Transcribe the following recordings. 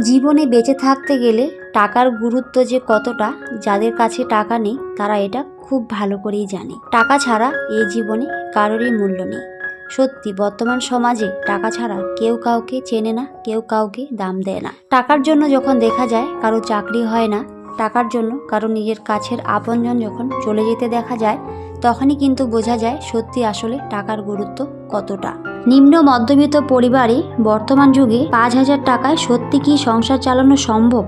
জীবনে বেঁচে থাকতে গেলে টাকার গুরুত্ব যে কতটা, যাদের কাছে টাকা নেই তারা এটা খুব ভালো করেই জানে। টাকা ছাড়া এই জীবনে কারোরই মূল্য নেই। সত্যি বর্তমান সমাজে টাকা ছাড়া কেউ কাউকে চেনে না, কেউ কাউকে দাম দেয় না। টাকার জন্য যখন দেখা যায় কারো চাকরি হয় না, টাকার জন্য কারো নিজের কাছের আপনজন যখন চলে যেতে দেখা যায়, তখনই কিন্তু বোঝা যায় সত্যি আসলে টাকার গুরুত্ব কতটা। নিম্ন মধ্যবিত্ত পরিবারে বর্তমান যুগে 5,000 টাকায় সত্যি কি সংসার চালানো সম্ভব?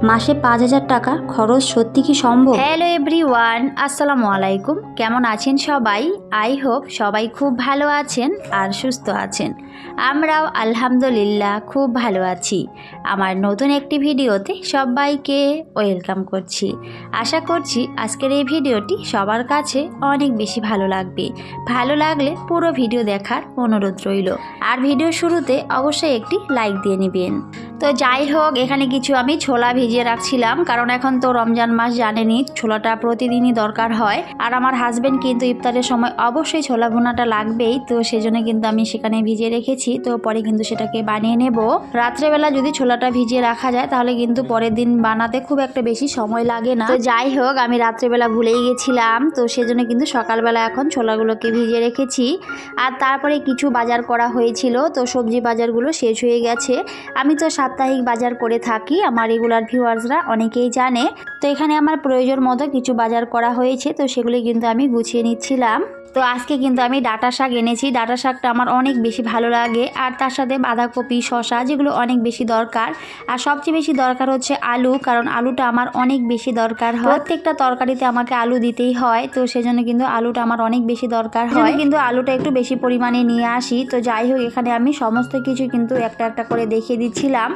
মাসে 5,000 টাকা খরচ সত্যি কি সম্ভব? হ্যালো এভরিওয়ান, আসসালামু আলাইকুম। কেমন আছেন সবাই? আই হোপ সবাই খুব ভালো আছেন আর সুস্থ আছেন। আমরাও আলহামদুলিল্লাহ খুব ভালো আছি। আমার নতুন একটি ভিডিওতে সবাইকে ওয়েলকাম করছি। আশা করছি আজকের এই ভিডিওটি সবার কাছে অনেক বেশি ভালো লাগবে। ভালো লাগলে পুরো ভিডিও দেখার অনুরোধ রইল। আর ভিডিও শুরুতে অবশ্যই একটি লাইক দিয়ে নেবেন। তো যাই হোক, এখানে কিছু আমি ছোলা ভিজিয়ে রাখছিলাম, কারণ এখন তো রমজান মাস, জানেনই ছোলাটা প্রতিদিনই দরকার হয়। আর আমার হাজবেন্ড কিন্তু ইফতারের সময় অবশ্যই ছোলা ভুনাটা লাগবেই, তো সেজন্য কিন্তু আমি সেখানে ভিজিয়ে রেখেছি। তো পরে কিন্তু সেটাকে বানিয়ে নেব। রাত্রেবেলা যদি ছোলাটা ভিজিয়ে রাখা যায় তাহলে কিন্তু পরের দিন বানাতে খুব একটা বেশি সময় লাগে না। তো যাই হোক, আমি রাত্রেবেলা ভুলেই গেছিলাম, তো সেজন্য কিন্তু সকালবেলা এখন ছোলাগুলোকে ভিজিয়ে রেখেছি। আর তারপরে কিছু বাজার করা হয়েছিল, তো সবজি বাজারগুলো শেষ হয়ে গেছে। আমি তো সাপ্তাহিক বাজার করে থাকি, আমার রেগুলার ভিউয়ার্সরা অনেকেই জানে। তো এখানে আমার প্রয়োজন মতো কিছু বাজার করা হয়েছে, তো সেগুলি কিন্তু আমি গুছিয়ে নিচ্ছিলাম। তো আজকে কিন্তু আমি ডাঁটা শাক এনেছি। ডাঁটা শাকটা আমার অনেক বেশি ভালো লাগে, আর তার সাথে বাঁধাকপি, শসা, যেগুলো অনেক বেশি দরকার। আর সবচেয়ে বেশি দরকার হচ্ছে আলু, কারণ আলুটা আমার অনেক বেশি দরকার হয়। প্রত্যেকটা তরকারিতে আমাকে আলু দিতেই হয়, তো সেজন্য কিন্তু আলুটা আমার অনেক বেশি দরকার হয়। কিন্তু আলুটা একটু বেশি পরিমাণে নিয়ে আসি। তো যাই হোক, এখানে আমি সমস্ত কিছু কিন্তু একটা একটা করে দেখিয়ে দিচ্ছিলাম।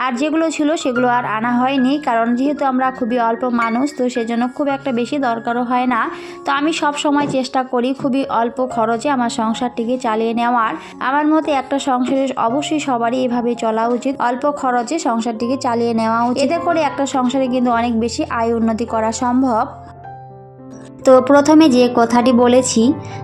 আর যেগুলো ছিল সেগুলো আর আনা হয়নি, কারণ যেহেতু আমরা খুবই অল্প মানুষ, তো সেজন্য খুব একটা বেশি দরকারও হয় না। তো আমি সব সময় চেষ্টা করি খুবই অল্প খরচে আমার সংসারটিকে চালিয়ে নেওয়ার। আমার মতে একটা সংসারে অবশ্যই সবারই এভাবে চলা উচিত, অল্প খরচে সংসারটিকে চালিয়ে নেওয়া উচিত। এতে করে একটা সংসারে কিন্তু অনেক বেশি আয় উন্নতি করা সম্ভব। তো প্রথমে যে কথাটি বলেছি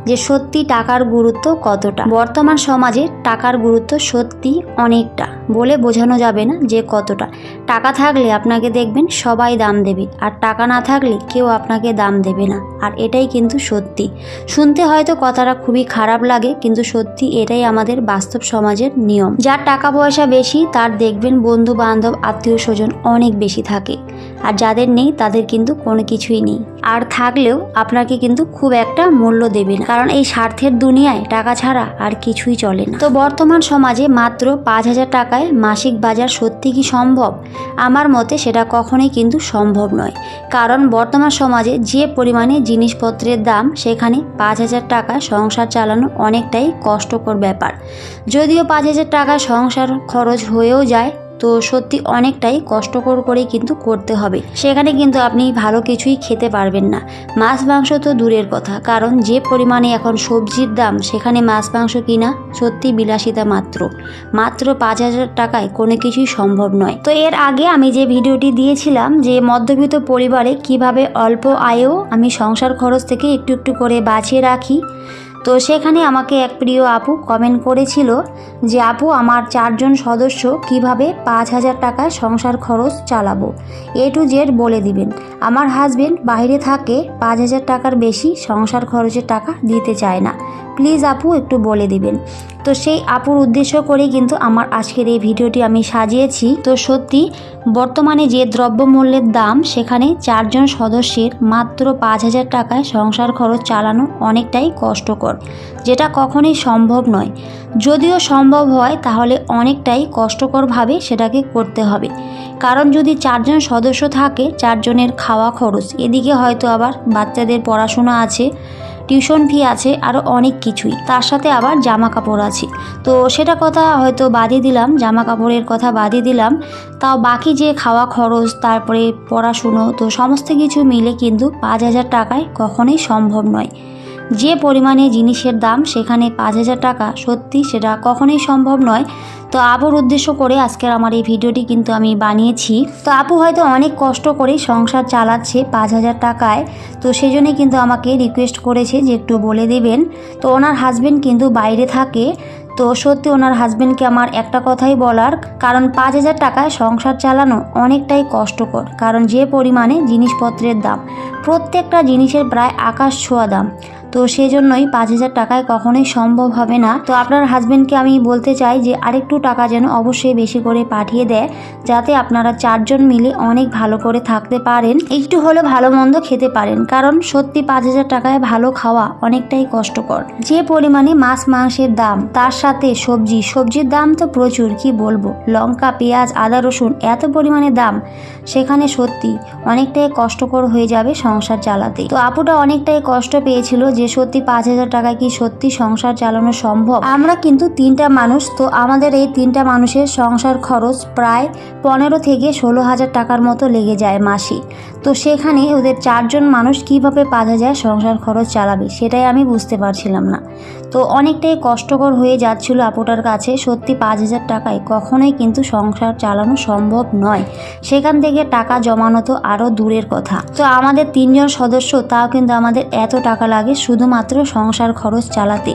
যে সত্যি টাকার গুরুত্ব কতটা, বর্তমান সমাজে টাকার গুরুত্ব সত্যি অনেকটা, বলে বোঝানো যাবে না যে কতটা। টাকা থাকলে আপনাকে দেখবেন সবাই দাম দেবে, আর টাকা না থাকলে কেউ আপনাকে দাম দেবে না। আর এটাই কিন্তু সত্যি। শুনতে হয়তো কথাটা খুবই খারাপ লাগে, কিন্তু সত্যি এটাই আমাদের বাস্তব সমাজের নিয়ম। যার টাকা পয়সা বেশি তার দেখবেন বন্ধু বান্ধব, আত্মীয় স্বজন অনেক বেশি থাকে, আর যাদের নেই তাদের কিন্তু কোনো কিছুই নেই। আর থাকলেও আপনাকে কিন্তু খুব একটা মূল্য দেবে না, কারণ এই স্বার্থের দুনিয়ায় টাকা ছাড়া আর কিছুই চলে না। তো বর্তমান সমাজে মাত্র 5,000 টাকায় মাসিক বাজার সত্যি কি সম্ভব? আমার মতে সেটা কখনোই কিন্তু সম্ভব নয়, কারণ বর্তমান সমাজে যে পরিমাণে জিনিসপত্রের দাম, সেখানে 5,000 টাকা সংসার চালানো অনেকটাই কষ্টকর ব্যাপার। যদিও 5,000 টাকা সংসার খরচ হয়েও যায়, তো সত্যি অনেকটাই কষ্টকর করেই কিন্তু করতে হবে। সেখানে কিন্তু আপনি ভালো কিছুই খেতে পারবেন না। মাছ মাংস তো দূরের কথা, কারণ যে পরিমাণে এখন সবজির দাম, সেখানে মাছ মাংস কিনা সত্যি বিলাসিতা মাত্র। মাত্র 5,000 টাকায় কোনো কিছুই সম্ভব নয়। তো এর আগে আমি যে ভিডিওটি দিয়েছিলাম যে মধ্যবিত্ত পরিবারে কিভাবে অল্প আয়েও আমি সংসার খরচ থেকে একটু একটু করে বাঁচিয়ে রাখি, তো সেখানে আমাকে এক প্রিয় আপু কমেন্ট করেছিল যে আপু, আমার 4 জন সদস্য কিভাবে 5,000 টাকায় সংসার খরচ চালাবো, A to Z বলে দিবেন। আমার হাজবেন্ড বাইরে থাকে, 5,000 টাকার বেশি সংসার খরচের টাকা দিতে চায় না, প্লিজ আপু একটু বলে দিবেন। তো সেই আপুর উদ্দেশ্য করে কিন্তু আমার আজকের এই ভিডিওটি আমি সাজিয়েছি। তো সত্যি বর্তমানে যে দ্রব্যমূল্যের দাম, সেখানে 4 জন সদস্যের মাত্র 5,000 টাকায় সংসার খরচ চালানো অনেকটাই কষ্টকর, যেটা কখনোই সম্ভব নয়। যদিও সম্ভব হয় তাহলে অনেকটাই কষ্টকরভাবে সেটাকে করতে হবে, কারণ যদি 4 জন সদস্য থাকে, 4 জনের খাওয়া খরচ, এদিকে হয়তো আবার বাচ্চাদের পড়াশোনা আছে, টিউশন ফি আছে, আরও অনেক কিছুই, তার সাথে আবার জামা কাপড় আছে। তো সেটা কথা হয়তো বাদই দিলাম, জামা কাপড়ের কথা বাদই দিলাম, তাও বাকি যে খাওয়া খরচ, তারপরে পড়াশুনো, তো সমস্ত কিছু মিলে কিন্তু 5,000 টাকায় কখনোই সম্ভব নয়। যে পরিমাণে জিনিসের দাম, সেখানে 5,000 টাকা সত্যি সেটা কখনোই সম্ভব নয়। তো আপুর উদ্দেশ্য করে আজকের আমার এই ভিডিওটি কিন্তু আমি বানিয়েছি। তো আপু হয়তো অনেক কষ্ট করে সংসার চালাচ্ছে 5,000 টাকায়, তো সেই জন্যই কিন্তু আমাকে রিকোয়েস্ট করেছে যে একটু বলে দেবেন। তো ওনার হাজবেন্ড কিন্তু বাইরে থাকে, তো সত্যি ওনার হাজবেন্ডকে আমার একটা কথাই বলার, কারণ 5,000 টাকায় সংসার চালানো অনেকটাই কষ্টকর। কারণ যে পরিমাণে জিনিসপত্রের দাম, প্রত্যেকটা জিনিসের প্রায় আকাশ ছোঁয়া দাম, তো সেজন্যই 5,000 টাকায় কখনোই সম্ভব হবে না। তো আপনার হাজবেন্ডকে আমি বলতে চাই যে আরেকটু টাকা যেন অবশ্যই বেশি করে পাঠিয়ে দেয়, যাতে আপনারা 4 জন মিলে অনেক ভালো করে থাকতে পারেন, একটু হলে ভালো মন্দ খেতে পারেন। কারণ সত্যি 5,000 টাকায় ভালো খাওয়া অনেকটাই কষ্টকর। যে পরিমাণে মাছ মাংসের দাম, তার সাথে সবজির দাম তো প্রচুর, কি বলবো, লঙ্কা, পেঁয়াজ, আদা, রসুন এত পরিমাণে দাম, সেখানে সত্যি অনেকটাই কষ্টকর হয়ে যাবে সংসার চালাতে। তো আপুটা অনেকটাই কষ্ট পেয়েছিল যে সত্যি 5,000 টাকায় কি সত্যি সংসার চালানো সম্ভব। আমরা কিন্তু 3টা মানুষ, তো আমাদের এই 3টা মানুষের সংসার খরচ প্রায় 15 থেকে 16,000 টাকার মতো লেগে যায় মাসে। তো সেখানে ওদের 4 জন মানুষ কিভাবে 5,000 সংসার খরচ চালাবে, সেটাই আমি বুঝতে পারছিলাম না। তো অনেকটাই কষ্টকর হয়ে যাচ্ছিল আপুটার কাছে। সত্যি 5,000 টাকায় কখনোই কিন্তু সংসার চালানো সম্ভব নয়, সেখান থেকে টাকা জমানো তো আরও দূরের কথা। তো আমাদের 3 জন সদস্য, তাও কিন্তু আমাদের এত টাকা লাগে শুধুমাত্র সংসার খরচ চালাতে।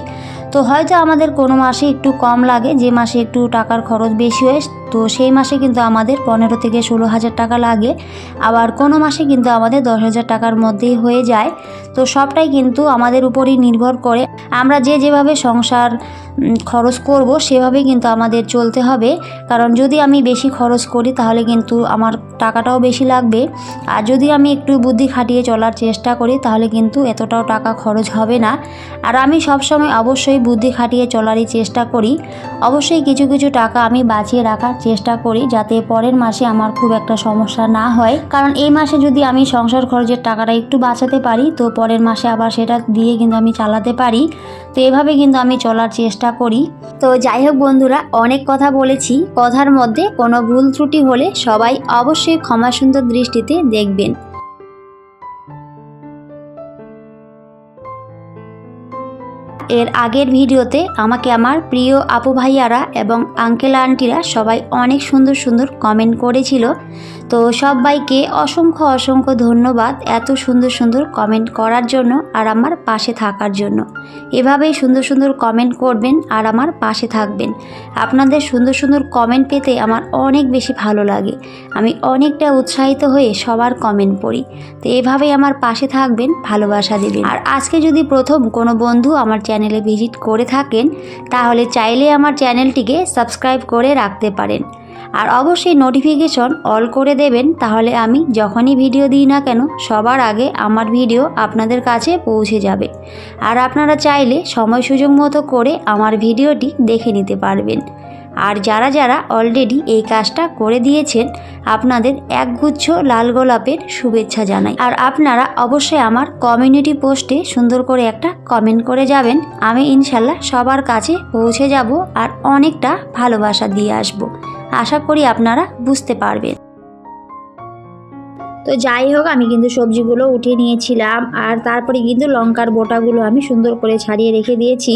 তো হয়তো আমাদের কোনো মাসে একটু কম লাগে, যে মাসে একটু টাকার খরচ বেশি হয়, তো সেই মাসে কিন্তু আমাদের 15 থেকে 16,000 টাকা লাগে। আবার কোনো মাসে কিন্তু আমাদের 10,000 টাকার মধ্যেই হয়ে যায়। তো সবটাই কিন্তু আমাদের উপরই নির্ভর করে, আমরা যেভাবে সংসার খরচ করব সেভাবেই কিন্তু আমাদের চলতে হবে। কারণ যদি আমি বেশি খরচ করি তাহলে কিন্তু আমার টাকাটাও বেশি লাগবে, আর যদি আমি একটু বুদ্ধি খাটিয়ে চলার চেষ্টা করি তাহলে কিন্তু এতটাও টাকা খরচ হবে না। আর আমি সবসময় অবশ্যই বুদ্ধি খাটিয়ে চলারই চেষ্টা করি। অবশ্যই কিছু কিছু টাকা আমি বাঁচিয়ে রাখার চেষ্টা করি, যাতে পরের মাসে আমার খুব একটা সমস্যা না হয়। কারণ এই মাসে যদি আমি সংসার খরচের টাকাটা একটু বাঁচাতে পারি, তো পরের মাসে আবার সেটা দিয়ে কিন্তু আমি চালাতে পারি। তো এভাবে কিন্তু আমি চলার চেষ্টা করি। তো যাই হোক বন্ধুরা, অনেক কথা বলেছি, কথার মধ্যে কোনো ভুল ত্রুটি হলে সবাই অবশ্যই ক্ষমা সুন্দর দৃষ্টিতে দেখবেন। এর আগের ভিডিওতে আমাকে আমার প্রিয় আপু ভাইয়ারা এবং আঙ্কেল আন্টিরা সবাই অনেক সুন্দর সুন্দর কমেন্ট করেছিল। তো সবাইকে অসংখ্য অসংখ্য ধন্যবাদ এত সুন্দর সুন্দর কমেন্ট করার জন্য আর আমার পাশে থাকার জন্য। এভাবেই সুন্দর সুন্দর কমেন্ট করবেন আর আমার পাশে থাকবেন। আপনাদের সুন্দর সুন্দর কমেন্ট পেতে আমার অনেক বেশি ভালো লাগে, আমি অনেকটা উৎসাহিত হয়ে সবার কমেন্ট পড়ি। তো এভাবেই আমার পাশে থাকবেন, ভালোবাসা দেবেন। আর আজকে যদি প্রথম কোনো বন্ধু আমার চ্যানেলে ভিজিট করে থাকেন, তাহলে চাইলে আমার চ্যানেলটিকে সাবস্ক্রাইব করে রাখতে পারেন। আর অবশ্যই নোটিফিকেশন অল করে দেবেন, তাহলে আমি যখনই ভিডিও দিই না কেন সবার আগে আমার ভিডিও আপনাদের কাছে পৌঁছে যাবে। আর আপনারা চাইলে সময় সুযোগ মতো করে আমার ভিডিওটি দেখে নিতে পারবেন। আর যারা যারা অলরেডি এই কাজটা করে দিয়েছেন, আপনাদের একগুচ্ছ লাল গোলাপের শুভেচ্ছা জানাই। আর আপনারা অবশ্যই আমার কমিউনিটি পোস্টে সুন্দর করে একটা কমেন্ট করে যাবেন, আমি ইনশাল্লাহ সবার কাছে পৌঁছে যাব আর অনেকটা ভালোবাসা দিয়ে আসব। আশা করি আপনারা বুঝতে পারবেন। তো যাই হোক, আমি কিন্তু সবজিগুলো উঠিয়ে নিয়েছিলাম, আর তারপরে কিন্তু লঙ্কার বোটাগুলো আমি সুন্দর করে ছাড়িয়ে রেখে দিয়েছি।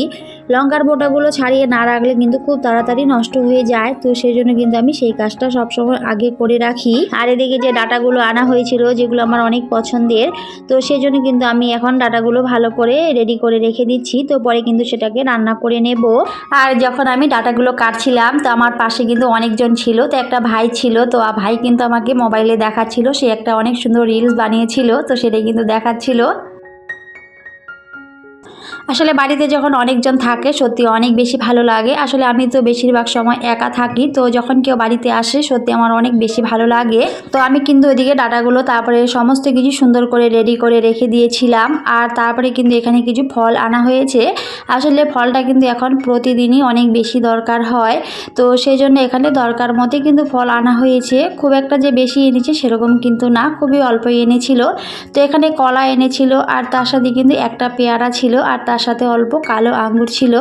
লঙ্কার বোটাগুলো ছাড়িয়ে না রাখলে কিন্তু খুব তাড়াতাড়ি নষ্ট হয়ে যায়, তো সেই জন্য কিন্তু আমি সেই কাজটা সবসময় আগে করে রাখি। আর এদিকে যে ডাটাগুলো আনা হয়েছিল, যেগুলো আমার অনেক পছন্দের, তো সেই জন্য কিন্তু আমি এখন ডাটাগুলো ভালো করে রেডি করে রেখে দিচ্ছি। তো পরে কিন্তু সেটাকে রান্না করে নেব। আর যখন আমি ডাটাগুলো কাটছিলাম, তো আমার পাশে কিন্তু অনেকজন ছিল, তো একটা ভাই ছিল, তো ভাই কিন্তু আমাকে মোবাইলে দেখাচ্ছিল, সে একটা অনেক সুন্দর রিলস বানিয়েছিল, তো সেটাই কিন্তু দেখাচ্ছিল। আসলে বাড়িতে যখন অনেকজন থাকে সত্যি অনেক বেশি ভালো লাগে। আসলে আমি তো বেশিরভাগ সময় একা থাকি, তো যখন কেউ বাড়িতে আসে সত্যি আমার অনেক বেশি ভালো লাগে। তো আমি কিন্তু ওইদিকে ডাটাগুলো তারপরে সমস্ত কিছু সুন্দর করে রেডি করে রেখে দিয়েছিলাম। আর তারপরে কিন্তু এখানে কিছু ফল আনা হয়েছে। আসলে ফলটা কিন্তু এখন প্রতিদিনই অনেক বেশি দরকার হয়, তো সেই জন্য এখানে দরকার মতে কিন্তু ফল আনা হয়েছে। খুব একটা যে বেশি এনেছে সেরকম কিন্তু না, খুবই অল্প এনেছিল। তো এখানে কলা এনেছিল, আর তার সাথে কিন্তু একটা পেয়ারা ছিল, আর তার সাথে অল্প কালো আঙ্গুর ছিল,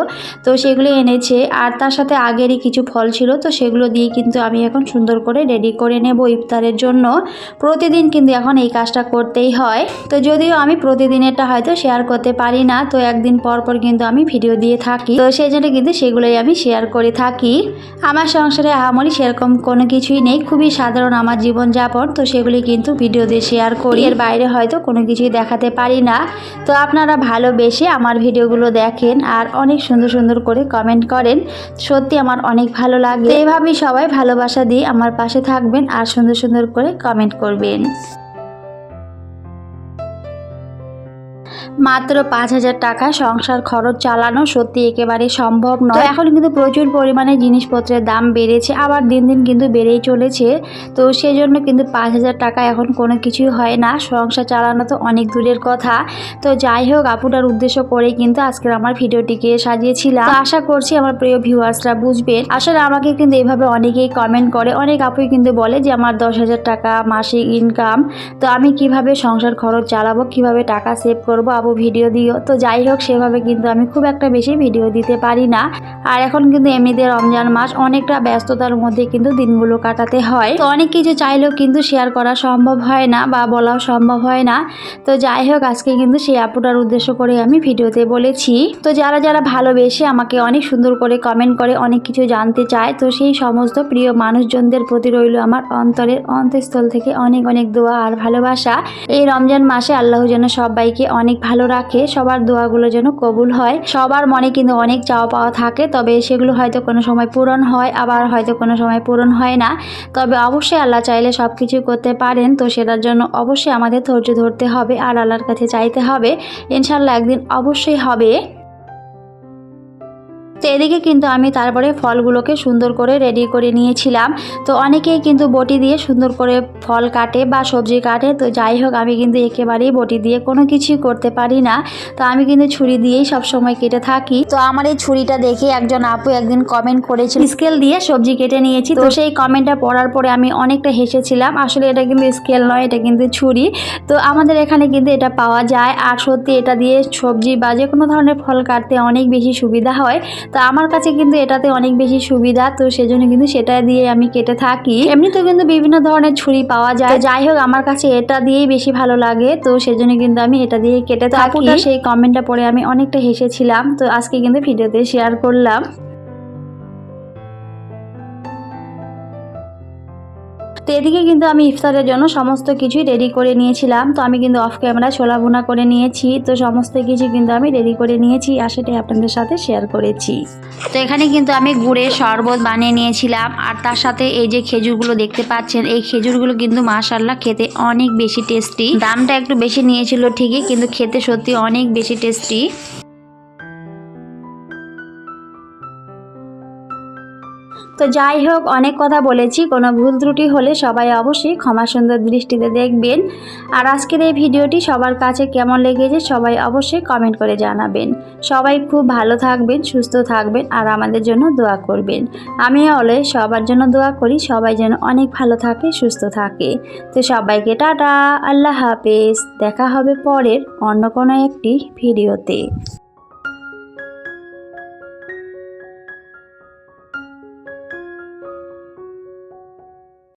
তো সেগুলো এনেছে। আর তার সাথে আগেরই কিছু ফল ছিল, তো সেগুলো দিয়ে কিন্তু আমি এখন সুন্দর করে রেডি করে নেব ইফতারের জন্য। প্রতিদিন কিন্তু এখন এই কাজটা করতেই হয়। তো যদিও আমি প্রতিদিনেরটা হয়তো শেয়ার করতে পারি না, তো একদিন পর পর কিন্তু আমি ভিডিও দিয়ে থাকি, তো সেই জন্য কিন্তু সেগুলোই আমি শেয়ার করে থাকি। আমার সংসারে আহামরি সেরকম কোনো কিছুই নেই, খুবই সাধারণ আমার জীবনযাপন, তো সেগুলি কিন্তু ভিডিও দিয়ে শেয়ার করি। এর বাইরে হয়তো কোনো কিছুই দেখাতে পারি না। তো আপনারা ভালোবেসে আমার ভিডিওগুলো দেখেন আর অনেক সুন্দর সুন্দর করে কমেন্ট করেন। সত্যি আমার অনেক ভালো লাগে। এইভাবেই সবাই ভালোবাসা দিয়ে আমার পাশে থাকবেন আর সুন্দর সুন্দর করে কমেন্ট করবেন। মাত্র 5,000 টাকা সংসার খরচ চালানো সত্যি একেবারে সম্ভব নয়। তো এখন কিন্তু প্রচুর পরিমাণে জিনিসপত্রের দাম বেড়েছে, আবার দিন দিন কিন্তু বেড়েই চলেছে। তো সেই জন্য কিন্তু 5,000 টাকা এখন কোনো কিছুই হয় না। সংসার চালানো তো অনেক দূরের কথা। তো যাই হোক, আপুটার উদ্দেশ্য করে কিন্তু আজকের আমার ভিডিওটিকে সাজিয়েছিলাম। তো আশা করছি আমার প্রিয় ভিউয়ার্সরা বুঝবেন। আসলে আমাকে কিন্তু এভাবে অনেকেই কমেন্ট করে, অনেক আপুই কিন্তু বলে যে আমার 10,000 টাকা মাসিক ইনকাম, তো আমি কিভাবে সংসার খরচ চালাবো, কিভাবে টাকা সেভ করবো, আপু ভিডিও দিও। তো যাই হোক, সেভাবে কিন্তু আমি খুব একটা বেশি ভিডিও দিতে পারি না। আর এখন কিন্তু এমনিতে রমজান মাস, অনেকটা ব্যস্ততার মধ্যে কিন্তু দিনগুলো কাটাতে হয়। তো অনেক কিছু চাইলেও কিন্তু শেয়ার করা সম্ভব হয় না বা বলাও সম্ভব হয় না। তো যাই হোক, আজকে কিন্তু সেই আপুটার উদ্দেশ্য করে আমি ভিডিওতে বলেছি। তো যারা যারা ভালোবেসে আমাকে অনেক সুন্দর করে কমেন্ট করে, অনেক কিছু জানতে চায়, তো সেই সমস্ত প্রিয় মানুষজনদের প্রতি রইল আমার অন্তরের অন্তঃস্থল থেকে অনেক অনেক দোয়া আর ভালোবাসা। এই রমজান মাসে আল্লাহ যেন সবাইকে অনেক ভালো রাখে, সবার দোয়াগুলো যেন কবুল হয়। সবার মনে কিন্তু অনেক চাওয়া পাওয়া থাকে, তবে সেগুলো হয়তো কোনো সময় পূরণ হয়, আবার হয়তো কোনো সময় পূরণ হয় না। তবে অবশ্যই আল্লাহ চাইলে সব কিছু করতে পারেন। তো সেটার জন্য অবশ্যই আমাদের ধৈর্য ধরতে হবে আর আল্লাহর কাছে চাইতে হবে। ইনশাল্লাহ একদিন অবশ্যই হবে। তো এদিকে কিন্তু আমি তারপরে ফলগুলোকে সুন্দর করে রেডি করে নিয়েছিলাম। তো অনেকেই কিন্তু বটি দিয়ে সুন্দর করে ফল কাটে বা সবজি কাটে। তো যাই হোক, আমি কিন্তু একেবারেই বটি দিয়ে কোনো কিছুই করতে পারি না। তো আমি কিন্তু ছুরি দিয়েই সবসময় কেটে থাকি। তো আমার এই ছুরিটা দেখে একজন আপু একদিন কমেন্ট করেছিল স্কেল দিয়ে সবজি কেটে নিয়েছি। তো সেই কমেন্টটা পড়ার পরে আমি অনেকটা হেসেছিলাম। আসলে এটা কিন্তু স্কেল নয়, এটা কিন্তু ছুরি। তো আমাদের এখানে কিন্তু এটা পাওয়া যায়, আর সত্যি এটা দিয়ে সবজি বা যে কোনো ধরনের ফল কাটতে অনেক বেশি সুবিধা হয়। তো আমার কাছে কিন্তু এটাতে অনেক বেশি সুবিধা, তো সেজন্য কিন্তু সেটা দিয়ে আমি কেটে থাকি। এমনিতে কিন্তু বিভিন্ন ধরনের ছুরি পাওয়া যায়, যাই হোক আমার কাছে এটা দিয়েই বেশি ভালো লাগে। তো সেজন্য কিন্তু আমি এটা দিয়ে কেটে থাকি। আপুটার সেই কমেন্টটা পড়ে আমি অনেকটা হেসেছিলাম। তো আজকে কিন্তু ভিডিওতে শেয়ার করলাম। তো এদিকে কিন্তু আমি ইফতারের জন্য সমস্ত কিছুই রেডি করে নিয়েছিলাম। তো আমি কিন্তু অফ ক্যামেরা ছোলা ভুনা করে নিয়েছি। তো সমস্ত কিছু কিন্তু আমি রেডি করে নিয়েছি আর সেটাই আপনাদের সাথে শেয়ার করেছি। তো এখানে কিন্তু আমি গুড়ের শরবত বানিয়ে নিয়েছিলাম, আর তার সাথে এই যে খেজুরগুলো দেখতে পাচ্ছেন, এই খেজুরগুলো কিন্তু মাশাআল্লাহ খেতে অনেক বেশি টেস্টি। দামটা একটু বেশি নিয়েছিল ঠিকই, কিন্তু খেতে সত্যি অনেক বেশি টেস্টি। তো যাই হোক, অনেক কথা বলেছি, কোনো ভুল ত্রুটি হলে সবাই অবশ্যই ক্ষমা সুন্দর দৃষ্টিতে দেখবেন। আর আজকের এই ভিডিওটি সবার কাছে কেমন লেগেছে সবাই অবশ্যই কমেন্ট করে জানাবেন। সবাই খুব ভালো থাকবেন, সুস্থ থাকবেন আর আমাদের জন্য দোয়া করবেন। আমি অলওয়েজ সবার জন্য দোয়া করি, সবাই যেন অনেক ভালো থাকে, সুস্থ থাকে। তো সবাইকে টাটা, আল্লাহ হাফেজ। দেখা হবে পরের অন্য কোনো একটি ভিডিওতে।